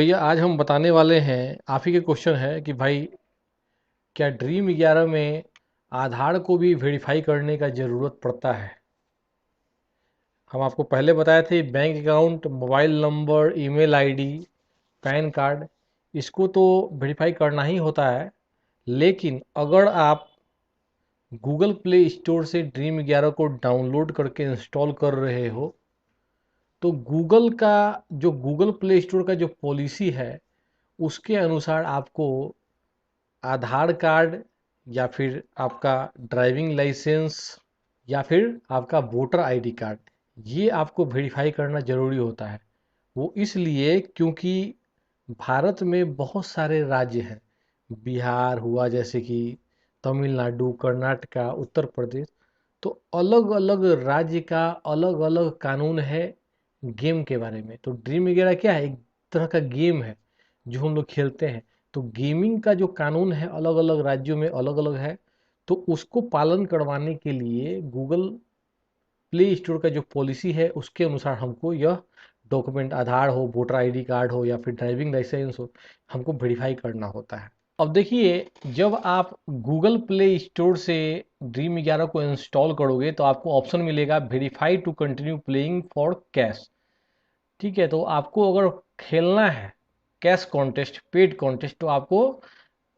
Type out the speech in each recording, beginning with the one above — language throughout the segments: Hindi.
भैया आज हम बताने वाले हैं, आप ही के क्वेश्चन है कि भाई क्या ड्रीम 11 में आधार को भी वेरीफाई करने का ज़रूरत पड़ता है। हम आपको पहले बताए थे bank account, mobile number, email ID, pan card, इसको तो वेरीफाई करना ही होता है। लेकिन अगर आप गूगल प्ले स्टोर से ड्रीम 11 को डाउनलोड करके इंस्टॉल कर रहे हो तो गूगल प्ले स्टोर का जो पॉलिसी है उसके अनुसार आपको आधार कार्ड या फिर आपका ड्राइविंग लाइसेंस या फिर आपका वोटर आईडी कार्ड, ये आपको वेरीफाई करना ज़रूरी होता है। वो इसलिए क्योंकि भारत में बहुत सारे राज्य हैं। बिहार हुआ, जैसे कि तमिलनाडु, कर्नाटका, उत्तर प्रदेश, तो अलग अलग राज्य का अलग अलग कानून है गेम के बारे में। तो ड्रीम वगैरह क्या है, एक तरह का गेम है जो हम लोग खेलते हैं। तो गेमिंग का जो कानून है अलग अलग राज्यों में अलग अलग है। तो उसको पालन करवाने के लिए गूगल प्ले स्टोर का जो पॉलिसी है उसके अनुसार हमको यह डॉक्यूमेंट, आधार हो, वोटर आईडी कार्ड हो या फिर ड्राइविंग लाइसेंस हो, हमको वेरीफाई करना होता है। अब देखिए, जब आप गूगल प्ले स्टोर से ड्रीम 11 को इंस्टॉल करोगे तो आपको ऑप्शन मिलेगा verify to continue playing for cash. ठीक है, तो आपको अगर खेलना है कैश कॉन्टेस्ट, पेड कॉन्टेस्ट, तो आपको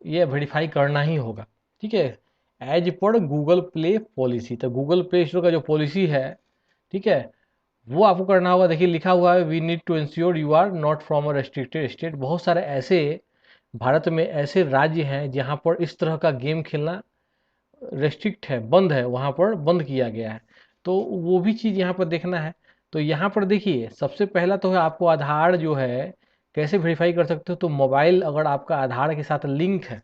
ये वेरीफाई करना ही होगा। ठीक है, एज पर गूगल प्ले पॉलिसी। तो गूगल प्ले स्टोर का जो पॉलिसी है, ठीक है, वो आपको करना होगा। देखिए लिखा हुआ है we need to ensure you are not from a restricted state. बहुत सारे ऐसे भारत में ऐसे राज्य हैं जहाँ पर इस तरह का गेम खेलना रेस्ट्रिक्ट है, बंद है, वहाँ पर बंद किया गया है। तो वो भी चीज़ यहाँ पर देखना है। तो यहाँ पर देखिए, सबसे पहला तो है आपको आधार जो है कैसे वेरीफाई कर सकते हो। तो मोबाइल अगर आपका आधार के साथ लिंक है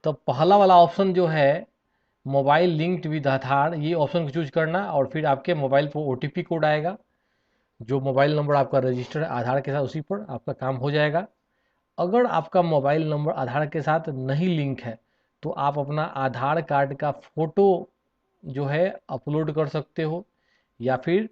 तो पहला वाला ऑप्शन जो है मोबाइल लिंक्ड विद आधार, ये ऑप्शन को चूज करना और फिर आपके मोबाइल पर ओटीपी कोड आएगा। जो मोबाइल नंबर आपका रजिस्टर है आधार के साथ उसी पर आपका काम हो जाएगा। अगर आपका मोबाइल नंबर आधार के साथ नहीं लिंक है तो आप अपना आधार कार्ड का फ़ोटो जो है अपलोड कर सकते हो, या फिर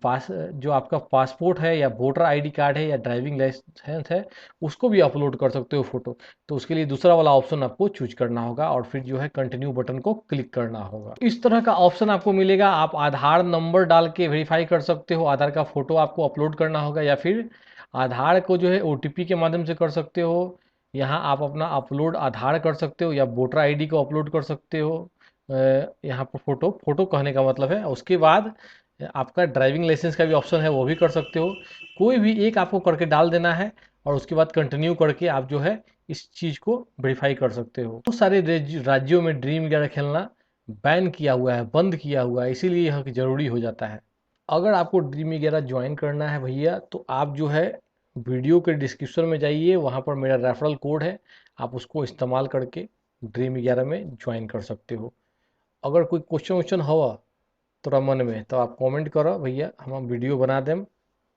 पास जो आपका पासपोर्ट है या वोटर आईडी कार्ड है या ड्राइविंग लाइसेंस है उसको भी अपलोड कर सकते हो फ़ोटो। तो उसके लिए दूसरा वाला ऑप्शन आपको चूज करना होगा और फिर जो है कंटिन्यू बटन को क्लिक करना होगा। इस तरह का ऑप्शन आपको मिलेगा। आप आधार नंबर डाल के वेरीफाई कर सकते हो, आधार का फ़ोटो आपको अपलोड करना होगा, या फिर आधार को जो है ओटीपी के माध्यम से कर सकते हो। यहाँ आप अपना अपलोड आधार कर सकते हो या वोटर आईडी को अपलोड कर सकते हो। यहाँ पर फोटो फोटो कहने का मतलब है। उसके बाद आपका ड्राइविंग लाइसेंस का भी ऑप्शन है, वो भी कर सकते हो। कोई भी एक आपको करके डाल देना है और उसके बाद कंटिन्यू करके आप जो है इस चीज़ को वेरीफाई कर सकते हो। बहुत सारे राज्यों में ड्रीम वगैरह खेलना बैन किया हुआ है, बंद किया हुआ है, इसीलिए यह ज़रूरी हो जाता है। अगर आपको ड्रीम वगैरह ज्वाइन करना है भैया तो आप जो है वीडियो के डिस्क्रिप्शन में जाइए, वहाँ पर मेरा रेफरल कोड है, आप उसको इस्तेमाल करके ड्रीम 11 में ज्वाइन कर सकते हो। अगर कोई क्वेश्चन वोश्चन हो तोरा मन में तो आप कमेंट करो भैया, हम वीडियो बना दें,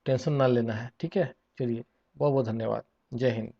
टेंशन ना लेना है। ठीक है, चलिए, बहुत बहुत धन्यवाद। जय हिंद।